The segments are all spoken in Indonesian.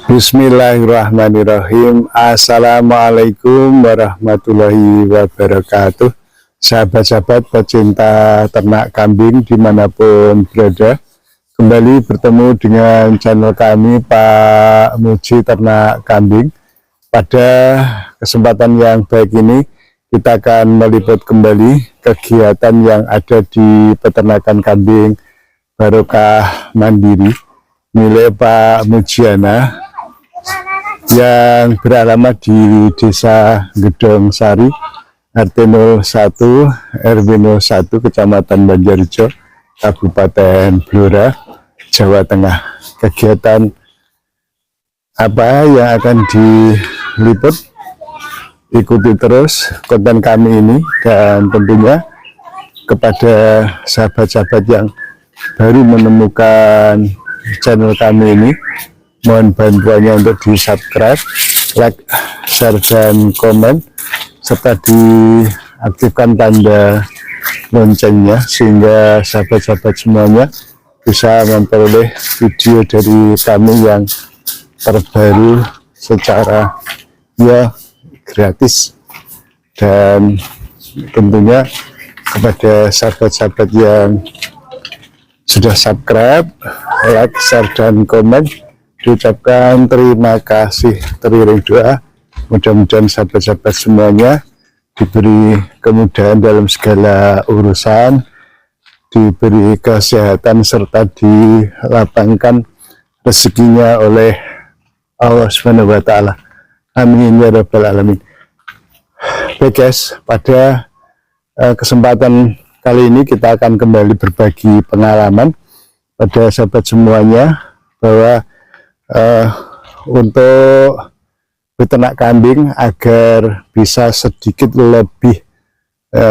Bismillahirrahmanirrahim. Assalamualaikum warahmatullahi wabarakatuh. Sahabat-sahabat pecinta ternak kambing dimanapun berada, kembali bertemu dengan channel kami Pak Muji Ternak Kambing. Pada kesempatan yang baik ini kita akan meliput kembali kegiatan yang ada di peternakan kambing Barokah Mandiri milik Pak Mujiana yang beralamat di Desa Gedong Sari, RT 01 RW 01 Kecamatan Banjarjo, Kabupaten Blora, Jawa Tengah. Kegiatan apa yang akan diliput, ikuti terus konten kami ini, dan tentunya kepada sahabat-sahabat yang baru menemukan channel kami ini, mohon bantuannya untuk di subscribe, like, share, dan komen, serta diaktifkan tanda loncengnya sehingga sahabat-sahabat semuanya bisa memperoleh video dari kami yang terbaru secara gratis. Dan tentunya kepada sahabat-sahabat yang sudah subscribe, like, share, dan komen, diucapkan terima kasih teriring doa. Mudah-mudahan sahabat-sahabat semuanya diberi kemudahan dalam segala urusan, diberi kesehatan, serta dilapangkan rezekinya oleh Allah Subhanahu wa Ta'ala. Amin ya rabbal alamin. Baik guys, pada kesempatan kali ini kita akan kembali berbagi pengalaman pada sahabat semuanya bahwa untuk beternak kambing agar bisa sedikit lebih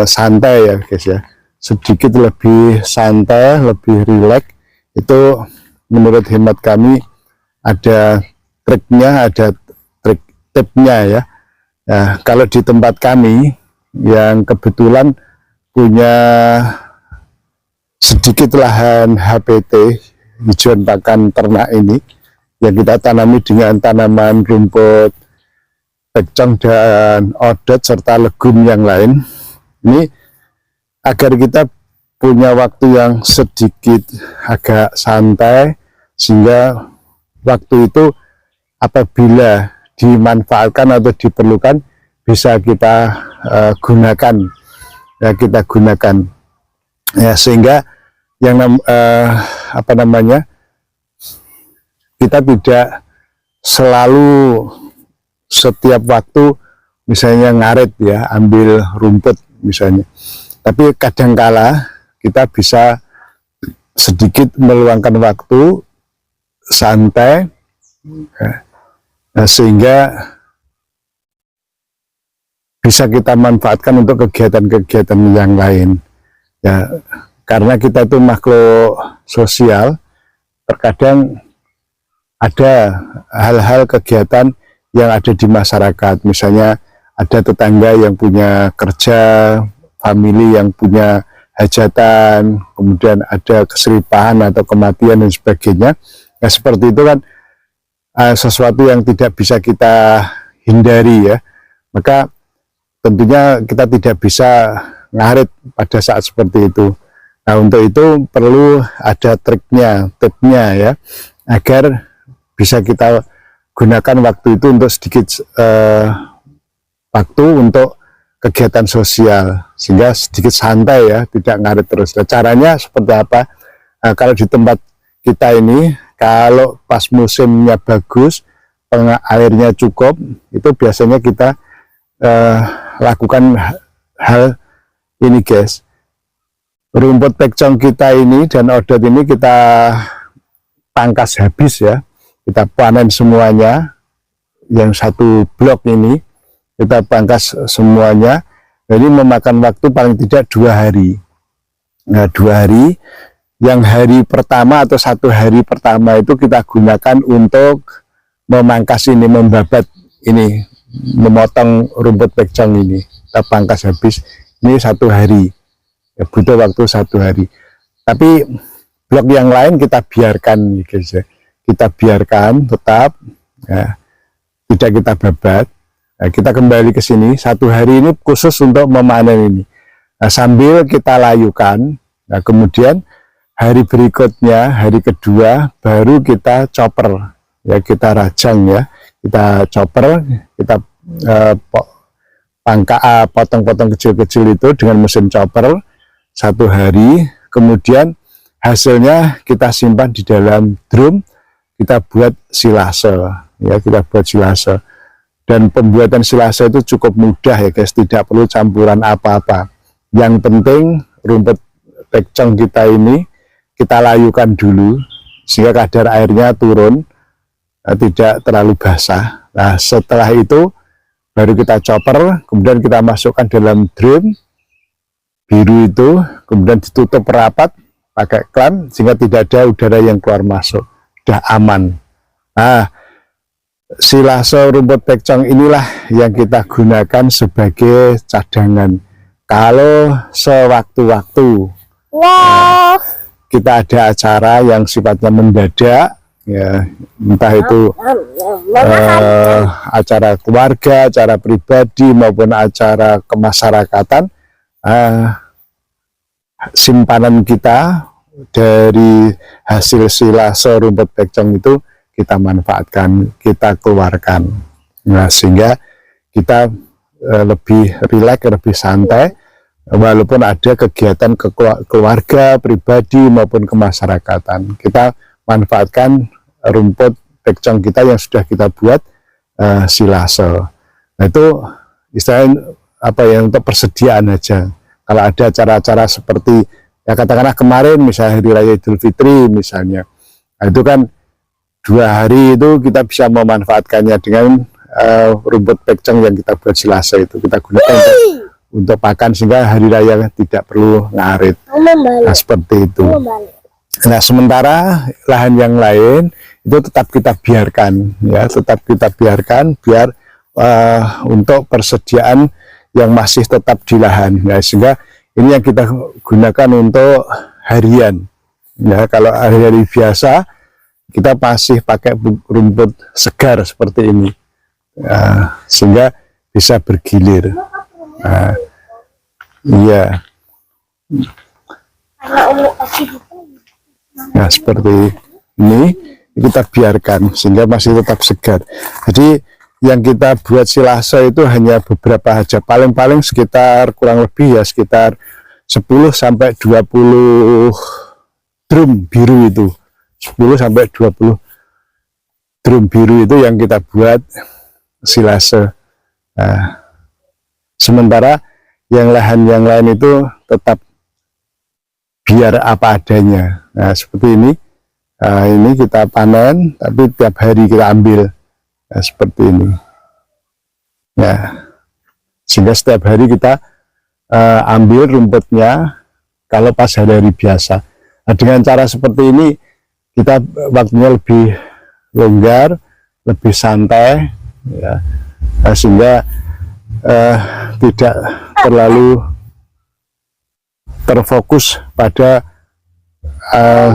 santai ya guys ya, sedikit lebih santai, lebih rileks, itu menurut hemat kami ada triknya, ada tipnya ya. Nah, kalau di tempat kami yang kebetulan punya sedikit lahan HPT, hijauan pakan ternak ini, yang kita tanami dengan tanaman rumput pekcong dan odot serta legum yang lain. Ini agar kita punya waktu yang sedikit agak santai, sehingga waktu itu apabila dimanfaatkan atau diperlukan bisa kita gunakan ya, sehingga yang kita tidak selalu setiap waktu misalnya ngarit ya, ambil rumput misalnya, tapi kadangkala kita bisa sedikit meluangkan waktu santai ya, sehingga bisa kita manfaatkan untuk kegiatan-kegiatan yang lain ya, karena kita itu makhluk sosial. Terkadang ada hal-hal kegiatan yang ada di masyarakat, misalnya ada tetangga yang punya kerja, famili yang punya hajatan, kemudian ada keseripahan atau kematian dan sebagainya. Nah, seperti itu kan sesuatu yang tidak bisa kita hindari ya, maka tentunya kita tidak bisa ngarit pada saat seperti itu. Nah, untuk itu perlu ada triknya, tipnya ya, agar bisa kita gunakan waktu itu untuk sedikit waktu untuk kegiatan sosial, sehingga sedikit santai ya, tidak ngarit terus. Nah, caranya seperti apa? Nah, kalau di tempat kita ini, kalau pas musimnya bagus, airnya cukup, itu biasanya kita lakukan hal ini guys. Rumput pekcong kita ini dan odot ini kita pangkas habis ya, kita panen semuanya, yang satu blok ini kita pangkas semuanya. Jadi memakan waktu paling tidak 2 hari. Nah, 2 hari, yang hari pertama atau 1 hari pertama itu kita gunakan untuk memangkas ini, membabat ini, memotong rumput pekcong ini, kita pangkas habis. Ini 1 hari ya, butuh waktu 1 hari. Tapi blok yang lain kita biarkan guys ya, kita biarkan tetap ya, tidak kita babat. Nah, kita kembali ke sini, 1 hari ini khusus untuk memanen ini. Nah, sambil kita layukan, nah kemudian hari berikutnya, hari kedua, baru kita chopper, ya kita rajang ya, kita chopper, kita potong-potong kecil-kecil itu dengan mesin chopper 1 hari, kemudian hasilnya kita simpan di dalam drum, kita buat silase, ya kita buat silase. Dan pembuatan silase itu cukup mudah ya guys, tidak perlu campuran apa-apa. Yang penting rumput pekcong kita ini kita layukan dulu sehingga kadar airnya turun, tidak terlalu basah. Nah setelah itu baru kita chopper, kemudian kita masukkan dalam drum biru itu, kemudian ditutup rapat pakai klem sehingga tidak ada udara yang keluar masuk, sudah aman. Nah silase rumput pekcong inilah yang kita gunakan sebagai cadangan kalau sewaktu-waktu kita ada acara yang sifatnya mendadak, ya entah itu acara keluarga, acara pribadi maupun acara kemasyarakatan, simpanan kita dari hasil silase rumput pekcong itu kita manfaatkan, kita keluarkan. Nah sehingga kita lebih rileks, lebih santai walaupun ada kegiatan keluarga, pribadi maupun kemasyarakatan. Kita manfaatkan rumput pekcong kita yang sudah kita buat silase. Nah itu istilahnya apa ya, untuk persediaan aja. Kalau ada acara-acara seperti ya katakanlah kemarin misalnya Hari Raya Idul Fitri misalnya, nah, itu kan 2 hari itu kita bisa memanfaatkannya dengan rumput pekcong yang kita buat silase itu kita gunakan untuk pakan sehingga hari raya tidak perlu ngarit. Nah seperti itu. Nah sementara lahan yang lain itu tetap kita biarkan ya, tetap kita biarkan biar untuk persediaan yang masih tetap di lahan ya, sehingga ini yang kita gunakan untuk harian ya. Kalau hari-hari biasa kita masih pakai rumput segar seperti ini, sehingga bisa bergilir. Iya. Nah seperti ini kita biarkan sehingga masih tetap segar. Jadi yang kita buat silase itu hanya beberapa aja, paling-paling sekitar kurang lebih ya sekitar 10 sampai 20 drum biru itu. 10 sampai 20 drum biru itu yang kita buat silase. Nah, sementara yang lahan yang lain itu tetap biar apa adanya. Nah, seperti ini. Nah, ini kita panen, tapi tiap hari kita ambil. Nah, seperti ini. Ya, sehingga setiap hari kita ambil rumputnya kalau pas hari-hari biasa. Nah, dengan cara seperti ini kita waktunya lebih longgar, lebih santai, ya, sehingga tidak terlalu terfokus pada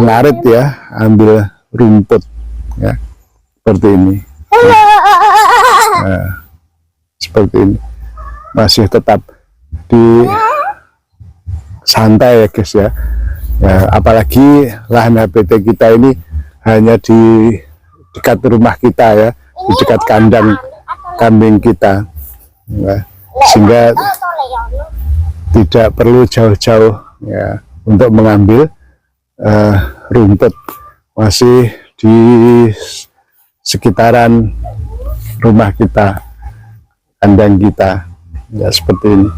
ngarit ya, ambil rumput ya, seperti ini. Nah, seperti ini masih tetap di santai ya guys ya. Ya, apalagi lahan HPT kita ini hanya di dekat rumah kita ya, di dekat kandang kambing kita, ya, sehingga tidak perlu jauh-jauh ya untuk mengambil rumput, masih di sekitaran rumah kita, kandang kita ya, seperti ini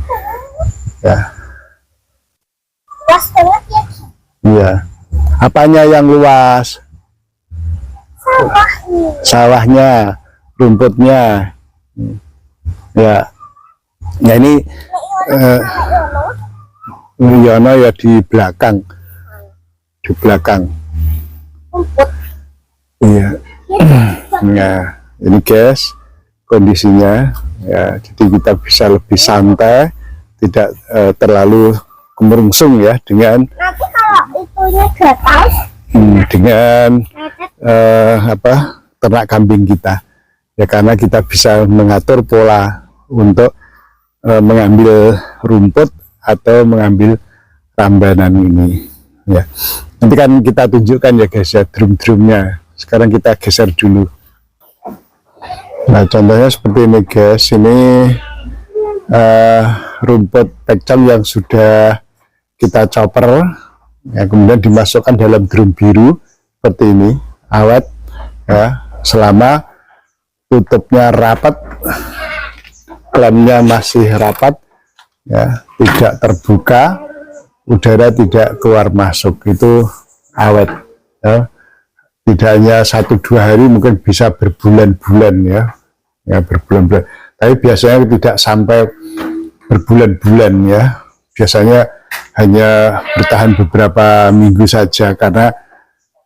ya. Iya. Apanya yang luas? Sawahnya, rumputnya. Ya. Nah ini Yono ya di belakang. Di belakang. Iya. Nah, ini guys kondisinya ya, jadi kita bisa lebih santai, tidak terlalu kemerungsung ya dengan dengan ternak kambing kita. ya karena kita bisa mengatur pola untuk mengambil rumput atau mengambil rambanan ini ya. Nanti kan kita tunjukkan ya guys ya drum-drumnya. Sekarang kita geser dulu. Nah contohnya seperti ini guys, ini rumput pekcam yang sudah kita chopper ya, kemudian dimasukkan dalam drum biru seperti ini, awet ya, selama tutupnya rapat, klemnya masih rapat ya, tidak terbuka, udara tidak keluar masuk, itu awet ya. Tidak hanya 1-2 hari, mungkin bisa berbulan-bulan ya, berbulan-bulan, tapi biasanya tidak sampai berbulan-bulan ya, biasanya hanya bertahan beberapa minggu saja, karena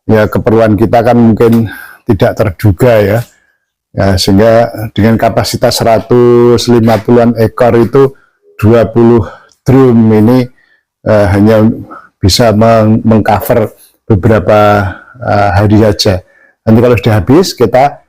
ya keperluan kita kan mungkin tidak terduga ya, sehingga dengan kapasitas 150-an ekor itu 20 drum ini hanya bisa mengcover beberapa hari saja. Nanti kalau sudah habis kita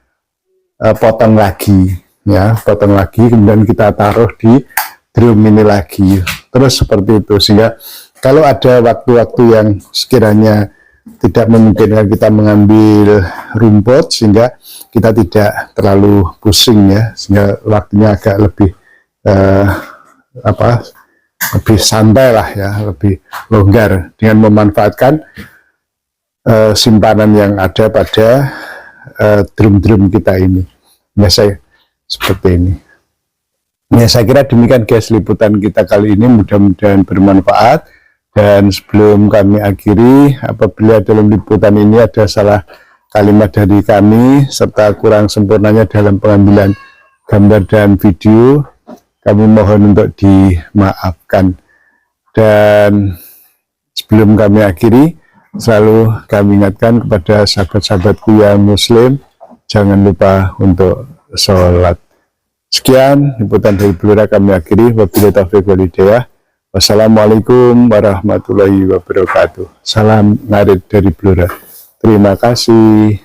potong lagi ya, potong lagi, kemudian kita taruh di drum ini lagi, terus seperti itu. Sehingga kalau ada waktu-waktu yang sekiranya tidak memungkinkan kita mengambil rumput, sehingga kita tidak terlalu pusing ya, sehingga waktunya agak lebih lebih santai lah ya, lebih longgar dengan memanfaatkan simpanan yang ada pada drum-drum kita ini. Biasa seperti ini. Ya saya kira demikian guys liputan kita kali ini, mudah-mudahan bermanfaat. Dan sebelum kami akhiri, apabila dalam liputan ini ada salah kalimat dari kami serta kurang sempurnanya dalam pengambilan gambar dan video, kami mohon untuk dimaafkan. Dan sebelum kami akhiri, selalu kami ingatkan kepada sahabat-sahabatku yang muslim, jangan lupa untuk sholat. Sekian liputan dari Blora kami akhiri. Wabillahi taufiq wal hidayah. Wassalamualaikum warahmatullahi wabarakatuh. Salam ngarit dari Blora. Terima kasih.